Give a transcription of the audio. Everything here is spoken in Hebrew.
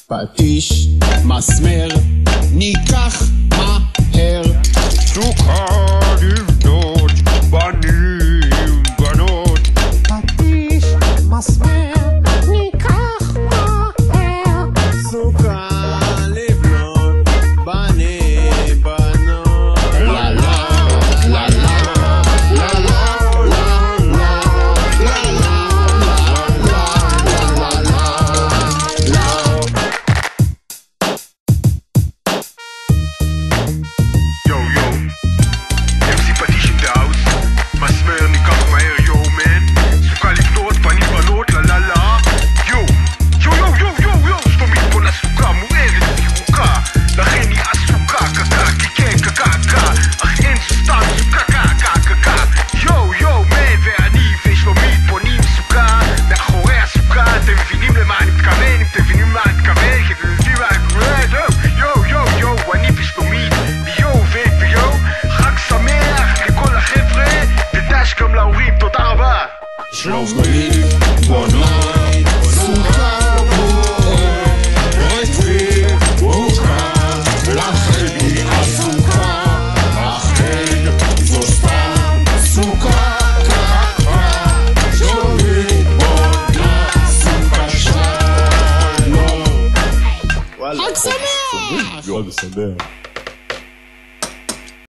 פטיש, מסמר, ניקח מהר. סוכה לבנות, בנים, בנות. פטיש, מסמר, ניקח מהר. סוכה לבנות, בנים, בנות. לה לה, לה לה, לה לה, לה שלומית בונות סוכה רצית בוקה לכן היא הסוכה לכן זו סתם סוכה קקה שלומית בונה סוכה שלום חג שמח! חג שמח